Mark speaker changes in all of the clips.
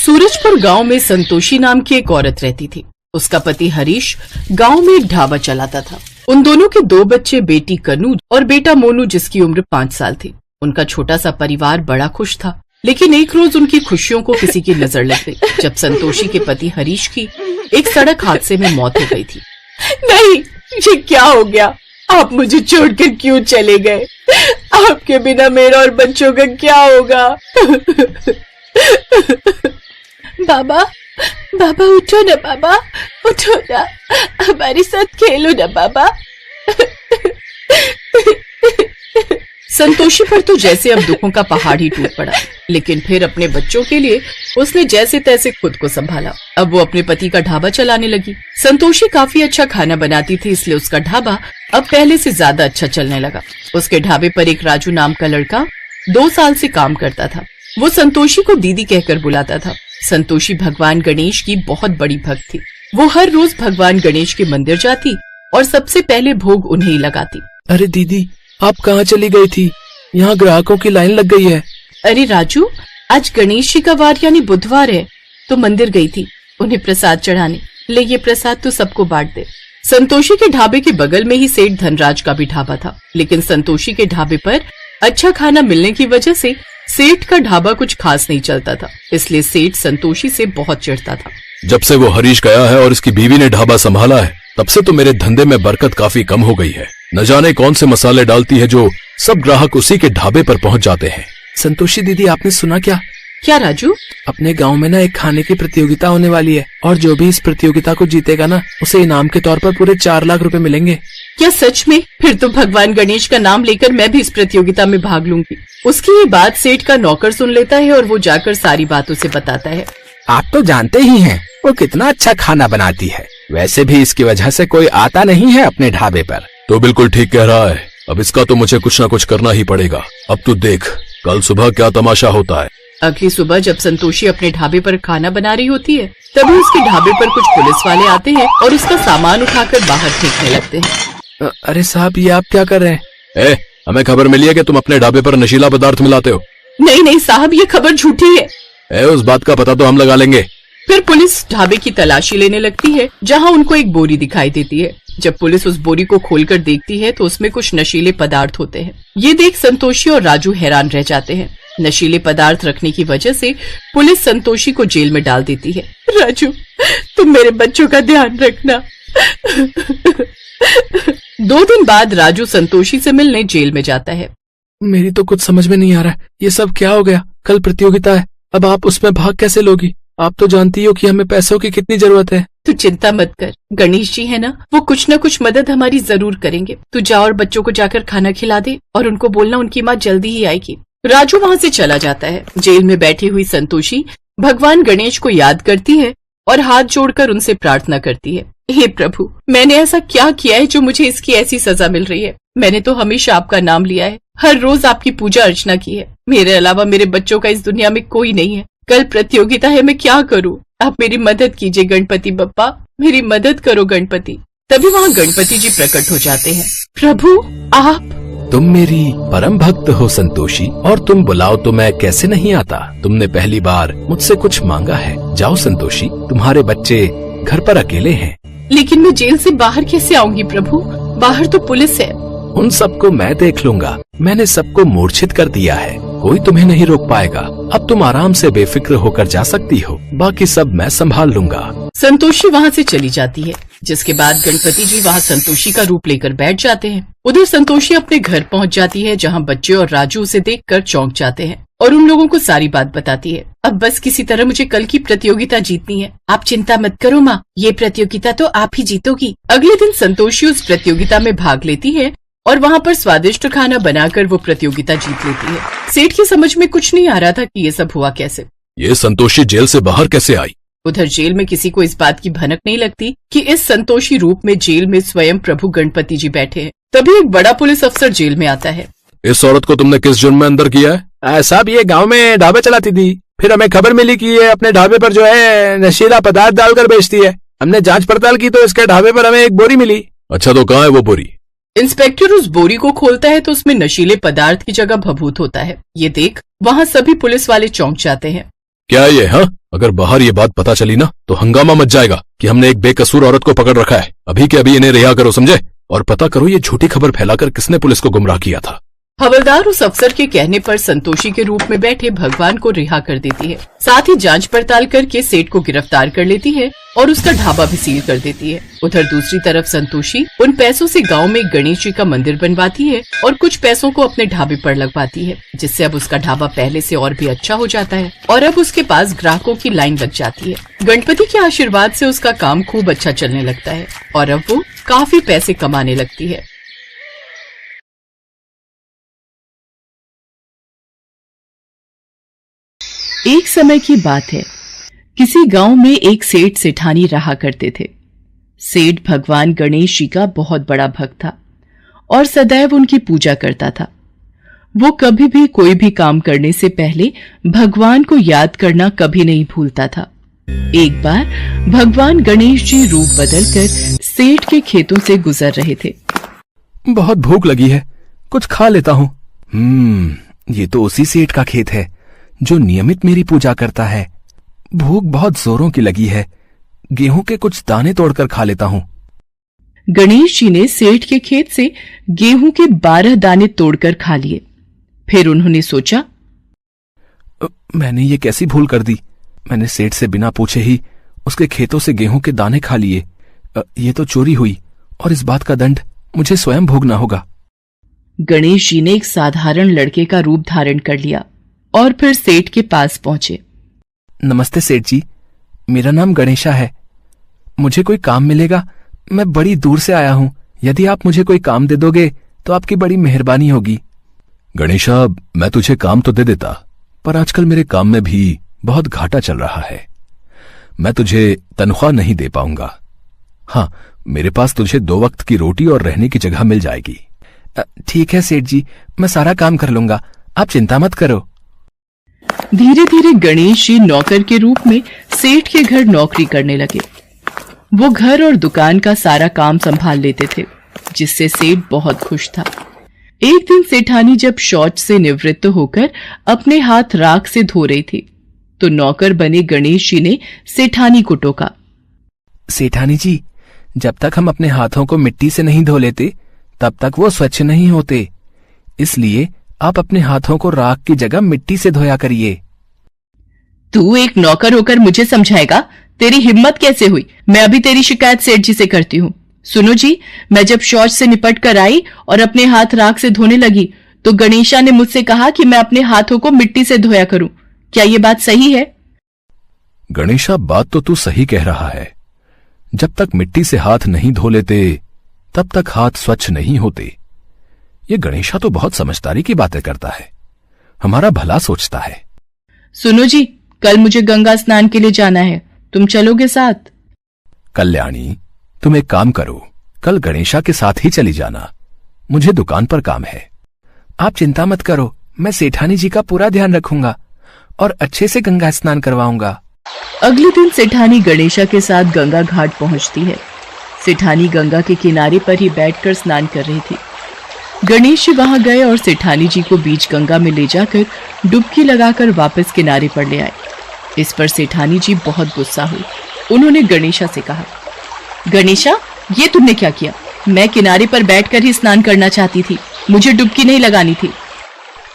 Speaker 1: सूरजपुर गांव में संतोषी नाम की एक औरत रहती थी। उसका पति हरीश गांव में एक ढाबा चलाता था। उन दोनों के 2 बच्चे, बेटी कनू और बेटा मोनू, जिसकी उम्र 5 साल थी। उनका छोटा सा परिवार बड़ा खुश था, लेकिन एक रोज उनकी खुशियों को किसी की नजर लग गई जब संतोषी के पति हरीश की एक सड़क हादसे में मौत हो गई थी।
Speaker 2: नहीं, ये क्या हो गया? आप मुझे छोड़कर क्यों चले गए? आपके बिना मेरा और बच्चों का क्या होगा? बाबा, बाबा उठो ना, बाबा उठो ना, हमारे साथ खेलो ना बाबा।
Speaker 1: संतोषी पर तो जैसे अब दुखों का पहाड़ ही टूट पड़ा, लेकिन फिर अपने बच्चों के लिए उसने जैसे तैसे खुद को संभाला। अब वो अपने पति का ढाबा चलाने लगी। संतोषी काफी अच्छा खाना बनाती थी, इसलिए उसका ढाबा अब पहले से ज्यादा अच्छा चलने लगा। उसके ढाबे पर एक राजू नाम का लड़का 2 साल से काम करता था। वो संतोषी को दीदी कहकर बुलाता था। संतोषी भगवान गणेश की बहुत बड़ी भक्त थी। वो हर रोज भगवान गणेश के मंदिर जाती और सबसे पहले भोग उन्हें ही लगाती।
Speaker 3: अरे दीदी, आप कहाँ चली गई थी? यहाँ ग्राहकों की लाइन लग गई है।
Speaker 1: अरे राजू, आज गणेश जी का वार यानी बुधवार है, तो मंदिर गई थी उन्हें प्रसाद चढ़ाने। ले ये प्रसाद तो सबको बांट दे। संतोषी के ढाबे के बगल में ही सेठ धनराज का भी ढाबा था, लेकिन संतोषी के ढाबे पर अच्छा खाना मिलने की वजह से सेठ का ढाबा कुछ खास नहीं चलता था, इसलिए सेठ संतोषी से बहुत चिढ़ता था।
Speaker 4: जब से वो हरीश गया है और इसकी बीवी ने ढाबा संभाला है, तब से तो मेरे धंधे में बरकत काफी कम हो गई है। न जाने कौन से मसाले डालती है जो सब ग्राहक उसी के ढाबे पर पहुंच जाते हैं।
Speaker 3: संतोषी दीदी, आपने सुना क्या?
Speaker 1: क्या राजू?
Speaker 3: अपने गांव में ना एक खाने की प्रतियोगिता होने वाली है, और जो भी इस प्रतियोगिता को जीतेगा ना, उसे इनाम के तौर पर पूरे 4 लाख रुपए मिलेंगे।
Speaker 1: क्या सच में? फिर तो भगवान गणेश का नाम लेकर मैं भी इस प्रतियोगिता में भाग लूंगी। उसकी ये बात सेठ का नौकर सुन लेता है और वो जाकर सारी बात उसे बताता है।
Speaker 5: आप तो जानते ही हैं वो कितना अच्छा खाना बनाती है। वैसे भी इसकी वजह से कोई आता नहीं है अपने ढाबे पर।
Speaker 4: तो बिल्कुल ठीक कह रहा है। अब इसका तो मुझे कुछ न कुछ करना ही पड़ेगा। अब तू देख कल सुबह क्या तमाशा होता है।
Speaker 1: अगली सुबह जब संतोषी अपने ढाबे पर खाना बना रही होती है, तभी उसके ढाबे पर कुछ पुलिस वाले आते हैं और उसका सामान उठाकर बाहर फेंकने लगते हैं।
Speaker 3: अरे साहब, ये आप क्या कर रहे हैं?
Speaker 4: हमें खबर मिली है कि तुम अपने ढाबे पर नशीला पदार्थ मिलाते हो।
Speaker 1: नहीं नहीं साहब, ये खबर झूठी है।
Speaker 4: उस बात का पता तो हम लगा लेंगे।
Speaker 1: फिर पुलिस ढाबे की तलाशी लेने लगती है, जहाँ उनको एक बोरी दिखाई देती है। जब पुलिस उस बोरी को खोलकर देखती है तो उसमें कुछ नशीले पदार्थ होते हैं। ये देख संतोषी और राजू हैरान रह जाते हैं। नशीले पदार्थ रखने की वजह से पुलिस संतोषी को जेल में डाल देती है।
Speaker 2: राजू, तुम मेरे बच्चों का ध्यान रखना।
Speaker 1: 2 दिन बाद राजू संतोषी से मिलने जेल में जाता है।
Speaker 3: मेरी तो कुछ समझ में नहीं आ रहा है, ये सब क्या हो गया? कल प्रतियोगिता है, अब आप उसमें भाग कैसे लोगी? आप तो जानती हो कि हमें पैसों की कितनी जरूरत है।
Speaker 1: तू चिंता मत कर, गणेश जी है ना, वो कुछ न कुछ मदद हमारी जरूर करेंगे। तू जा और बच्चों को जाकर खाना खिला दे और उनको बोलना उनकी माँ जल्दी ही आएगी। राजू वहाँ से चला जाता है। जेल में बैठी हुई संतोषी भगवान गणेश को याद करती है और हाथ जोड़कर उनसे प्रार्थना करती है। हे प्रभु, मैंने ऐसा क्या किया है जो मुझे इसकी ऐसी सजा मिल रही है? मैंने तो हमेशा आपका नाम लिया है, हर रोज आपकी पूजा अर्चना की है। मेरे अलावा मेरे बच्चों का इस दुनिया में कोई नहीं है। कल प्रतियोगिता है, मैं क्या करूं? आप मेरी मदद कीजिए गणपति बप्पा, मेरी मदद करो गणपति। तभी वहाँ गणपति जी प्रकट हो जाते हैं। प्रभु, आप?
Speaker 5: तुम मेरी परम भक्त हो संतोषी, और तुम बुलाओ तो मैं कैसे नहीं आता। तुमने पहली बार मुझसे कुछ मांगा है। जाओ संतोषी, तुम्हारे बच्चे घर पर अकेले हैं।
Speaker 1: लेकिन मैं जेल से बाहर कैसे आऊंगी प्रभु? बाहर तो पुलिस है।
Speaker 5: उन सबको मैं देख लूंगा। मैंने सबको मूर्छित कर दिया है, कोई तुम्हें नहीं रोक पाएगा। अब तुम आराम से बेफिक्र होकर जा सकती हो, बाकी सब मैं संभाल लूंगा।
Speaker 1: संतोषी वहाँ से चली जाती है, जिसके बाद गणपति जी वहाँ संतोषी का रूप लेकर बैठ जाते हैं। उधर संतोषी अपने घर पहुँच जाती है, जहाँ बच्चे और राजू उसे देखकर चौंक जाते हैं और उन लोगों को सारी बात बताती है। अब बस किसी तरह मुझे कल की प्रतियोगिता जीतनी है। आप चिंता मत करो माँ, ये प्रतियोगिता तो आप ही जीतोगी। अगले दिन संतोषी उस प्रतियोगिता में भाग लेती है और वहाँ पर स्वादिष्ट खाना बनाकर वो प्रतियोगिता जीत लेती है। सेठ की समझ में कुछ नहीं आ रहा था कि ये सब हुआ कैसे।
Speaker 4: ये संतोषी जेल से बाहर कैसे आई?
Speaker 1: उधर जेल में किसी को इस बात की भनक नहीं लगती कि इस संतोषी रूप में जेल में स्वयं प्रभु गणपति जी बैठे हैं। तभी एक बड़ा पुलिस अफसर जेल में आता है।
Speaker 4: इस औरत को तुमने किस जुर्म में अंदर किया है?
Speaker 5: साहब, ये गांव में ढाबा चलाती थी, फिर हमें खबर मिली कि ये अपने ढाबे पर जो है नशीला पदार्थ डालकर बेचती है। हमने जांच पड़ताल की तो इसके ढाबे पर हमें एक बोरी मिली।
Speaker 4: अच्छा, तो कहाँ है वो बोरी?
Speaker 1: इंस्पेक्टर उस बोरी को खोलता है तो उसमें नशीले पदार्थ की जगह भभूत होता है। ये देख वहाँ सभी पुलिस वाले चौंक जाते हैं।
Speaker 4: क्या ये? हाँ, अगर बाहर ये बात पता चली ना तो हंगामा मच जाएगा कि हमने एक बेकसूर औरत को पकड़ रखा है। अभी के अभी इन्हें रिहा करो, समझे? और पता करो ये झूठी खबर फैलाकर किसने पुलिस को गुमराह किया था।
Speaker 1: हवलदार उस अफसर के कहने पर संतोषी के रूप में बैठे भगवान को रिहा कर देती है। साथ ही जांच पड़ताल करके सेठ को गिरफ्तार कर लेती है और उसका ढाबा भी सील कर देती है। उधर दूसरी तरफ संतोषी उन पैसों से गांव में एक गणेश जी का मंदिर बनवाती है और कुछ पैसों को अपने ढाबे पर लगवाती है, जिससे अब उसका ढाबा पहले से और भी अच्छा हो जाता है और अब उसके पास ग्राहकों की लाइन लग जाती है। गणपति के आशीर्वाद से उसका काम खूब अच्छा चलने लगता है और अब वो काफी पैसे कमाने लगती है। एक समय की बात है, किसी गांव में एक सेठ सेठानी रहा करते थे। सेठ भगवान गणेश जी का बहुत बड़ा भक्त था और सदैव उनकी पूजा करता था। वो कभी भी कोई भी काम करने से पहले भगवान को याद करना कभी नहीं भूलता था। एक बार भगवान गणेश जी रूप बदलकर सेठ के खेतों से गुजर रहे थे।
Speaker 5: बहुत भूख लगी है, कुछ खा लेता हूँ। ये तो उसी सेठ का खेत है जो नियमित मेरी पूजा करता है। भूख बहुत जोरों की लगी है, गेहूं के कुछ दाने तोड़कर खा लेता हूँ।
Speaker 1: गणेश जी ने सेठ के खेत से गेहूं के 12 दाने तोड़कर खा लिए। फिर उन्होंने सोचा,
Speaker 5: मैंने ये कैसी भूल कर दी। मैंने सेठ से बिना पूछे ही उसके खेतों से गेहूं के दाने खा लिए। ये तो चोरी हुई और इस बात का दंड मुझे स्वयं भोगना होगा।
Speaker 1: गणेश जी ने एक साधारण लड़के का रूप धारण कर लिया और फिर सेठ के पास पहुंचे।
Speaker 5: नमस्ते सेठ जी, मेरा नाम गणेशा है। मुझे कोई काम मिलेगा? मैं बड़ी दूर से आया हूँ। यदि आप मुझे कोई काम दे दोगे तो आपकी बड़ी मेहरबानी होगी।
Speaker 4: गणेशा, मैं तुझे काम तो दे देता, पर आजकल मेरे काम में भी बहुत घाटा चल रहा है। मैं तुझे तनख्वाह नहीं दे पाऊंगा। हाँ, मेरे पास तुझे 2 वक्त की रोटी और रहने की जगह मिल जाएगी।
Speaker 5: ठीक है सेठ जी, मैं सारा काम कर लूंगा, आप चिंता मत करो।
Speaker 1: धीरे धीरे गणेश जी नौकर के रूप में सेठ के घर नौकरी करने लगे। वो घर और दुकान का सारा काम संभाल लेते थे, जिससे सेठ बहुत खुश था। एक दिन सेठानी जब शौच से निवृत्त होकर अपने हाथ राख से धो रही थी तो नौकर बने गणेश जी ने सेठानी को टोका।
Speaker 5: सेठानी जी, जब तक हम अपने हाथों को मिट्टी से नहीं धो लेते तब तक वो स्वच्छ नहीं होते, इसलिए आप अपने हाथों को राख की जगह मिट्टी से धोया करिए।
Speaker 1: तू एक नौकर होकर मुझे समझाएगा? तेरी हिम्मत कैसे हुई? मैं अभी तेरी शिकायत सेठ जी से करती हूँ। सुनो जी, मैं जब शौच से निपट कर आई और अपने हाथ राख से धोने लगी तो गणेशा ने मुझसे कहा कि मैं अपने हाथों को मिट्टी से धोया करूं। क्या ये बात सही है?
Speaker 4: गणेशा, बात तो तू सही कह रहा है। जब तक मिट्टी से हाथ नहीं धो लेते तब तक हाथ स्वच्छ नहीं होते। ये गणेशा तो बहुत समझदारी की बातें करता है, हमारा भला सोचता है।
Speaker 1: सुनो जी, कल मुझे गंगा स्नान के लिए जाना है, तुम चलोगे साथ?
Speaker 4: कल्याणी, तुम एक काम करो, कल गणेशा के साथ ही चली जाना, मुझे दुकान पर काम है।
Speaker 5: आप चिंता मत करो, मैं सेठानी जी का पूरा ध्यान रखूंगा और अच्छे से गंगा स्नान करवाऊंगा।
Speaker 1: अगले दिन सेठानी गणेशा के साथ गंगा घाट पहुंचती है। सेठानी गंगा के किनारे पर ही बैठकर स्नान कर रही थी। गणेश जी वहां गए और सेठानी जी को बीच गंगा में ले जाकर डुबकी लगाकर वापस किनारे पर ले आए। इस पर सेठानी जी बहुत गुस्सा हुई। उन्होंने गणेशा से कहा, गणेशा, ये तुमने क्या किया? मैं किनारे पर बैठकर ही स्नान करना चाहती थी, मुझे डुबकी नहीं लगानी थी।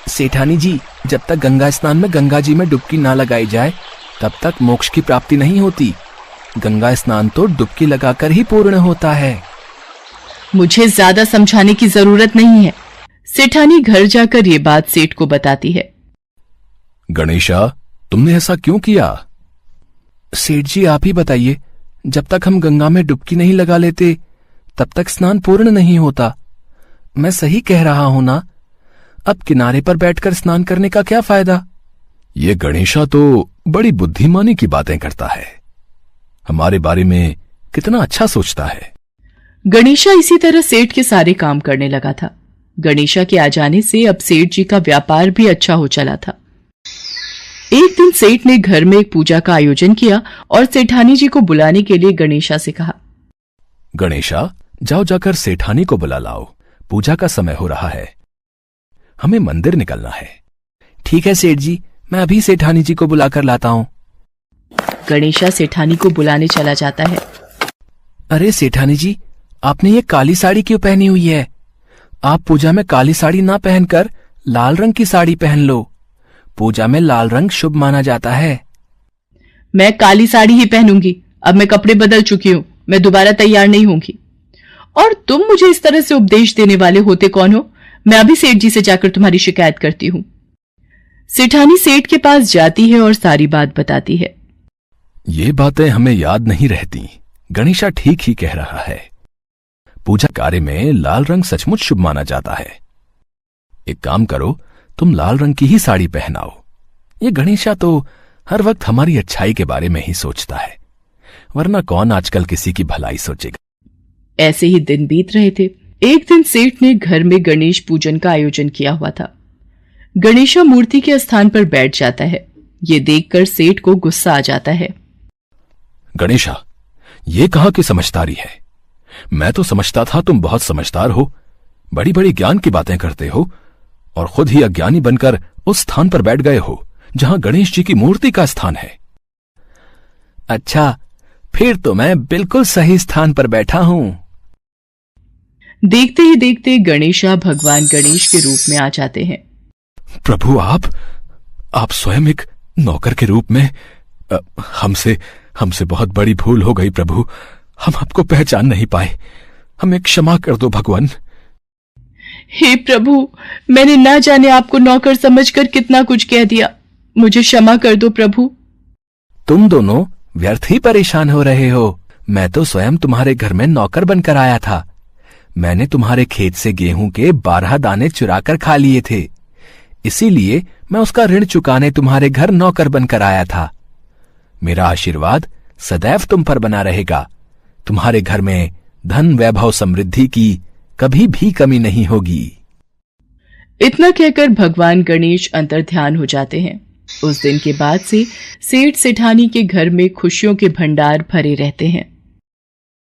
Speaker 5: सेठानी जी, जब तक गंगा स्नान में गंगा जी में डुबकी ना लगाई जाए तब तक मोक्ष की प्राप्ति नहीं होती। गंगा स्नान तो डुबकी लगाकर ही पूर्ण होता है।
Speaker 1: मुझे ज्यादा समझाने की जरूरत नहीं है। सेठानी घर जाकर ये बात सेठ को बताती है।
Speaker 4: गणेशा, तुमने ऐसा क्यों किया?
Speaker 5: सेठ जी, आप ही बताइए, जब तक हम गंगा में डुबकी नहीं लगा लेते तब तक स्नान पूर्ण नहीं होता। मैं सही कह रहा हूं ना? अब किनारे पर बैठकर स्नान करने का क्या फायदा?
Speaker 4: ये गणेशा तो बड़ी बुद्धिमानी की बातें करता है, हमारे बारे में कितना अच्छा सोचता है।
Speaker 1: गणेशा इसी तरह सेठ के सारे काम करने लगा था। गणेशा के आ जाने से अब सेठ जी का व्यापार भी अच्छा हो चला था। एक दिन सेठ ने घर में एक पूजा का आयोजन किया और सेठानी जी को बुलाने के लिए गणेशा से कहा,
Speaker 4: गणेशा, जाओ जाकर सेठानी को बुला लाओ, पूजा का समय हो रहा है, हमें मंदिर निकलना है।
Speaker 5: ठीक है सेठ जी, मैं अभी सेठानी जी को बुलाकर लाता हूँ।
Speaker 1: गणेशा सेठानी को बुलाने चला जाता है।
Speaker 5: अरे सेठानी जी, आपने ये काली साड़ी क्यों पहनी हुई है? आप पूजा में काली साड़ी ना पहनकर लाल रंग की साड़ी पहन लो। पूजा में लाल रंग शुभ माना जाता है।
Speaker 1: मैं काली साड़ी ही पहनूंगी। अब मैं कपड़े बदल चुकी हूं, मैं दोबारा तैयार नहीं होंगी। और तुम मुझे इस तरह से उपदेश देने वाले होते कौन हो? मैं अभी सेठ जी से जाकर तुम्हारी शिकायत करती हूं। सेठानी सेठ के पास जाती है और सारी बात बताती है।
Speaker 4: ये बातें हमें याद नहीं रहती। गणेशा ठीक ही कह रहा है। पूजा कार्य में लाल रंग सचमुच शुभ माना जाता है। एक काम करो, तुम लाल रंग की ही साड़ी पहनाओ। ये गणेशा तो हर वक्त हमारी अच्छाई के बारे में ही सोचता है, वरना कौन आजकल किसी की भलाई सोचेगा।
Speaker 1: ऐसे ही दिन बीत रहे थे। एक दिन सेठ ने घर में गणेश पूजन का आयोजन किया हुआ था। गणेशा मूर्ति के स्थान पर बैठ जाता है। ये देखकर सेठ को गुस्सा आ जाता है।
Speaker 4: गणेशा, ये कहां की समझदारी है? मैं तो समझता था तुम बहुत समझदार हो, बड़ी बड़ी ज्ञान की बातें करते हो, और खुद ही अज्ञानी बनकर उस स्थान पर बैठ गए हो जहां गणेश जी की मूर्ति का स्थान है।
Speaker 5: अच्छा, फिर तो मैं बिल्कुल सही स्थान पर बैठा हूं।
Speaker 1: देखते ही देखते गणेशा भगवान गणेश के रूप में आ जाते हैं।
Speaker 4: प्रभु, आप स्वयं एक नौकर के रूप में हमसे बहुत बड़ी भूल हो गई प्रभु। हम आपको पहचान नहीं पाए, हमें क्षमा कर दो भगवान।
Speaker 1: हे प्रभु, मैंने ना जाने आपको नौकर समझकर कितना कुछ कह दिया। मुझे क्षमा कर दो प्रभु।
Speaker 5: तुम दोनों व्यर्थ ही परेशान हो रहे हो। मैं तो स्वयं तुम्हारे घर में नौकर बनकर आया था। मैंने तुम्हारे खेत से गेहूं के 12 दाने चुरा कर खा लिए थे, इसीलिए मैं उसका ऋण चुकाने तुम्हारे घर नौकर बनकर आया था। मेरा आशीर्वाद सदैव तुम पर बना रहेगा। तुम्हारे घर में धन, वैभव, समृद्धि की कभी भी कमी नहीं होगी।
Speaker 1: इतना कहकर भगवान गणेश अंतर्ध्यान हो जाते हैं। उस दिन के बाद से सेठ सेठानी के घर में खुशियों के भंडार भरे रहते हैं।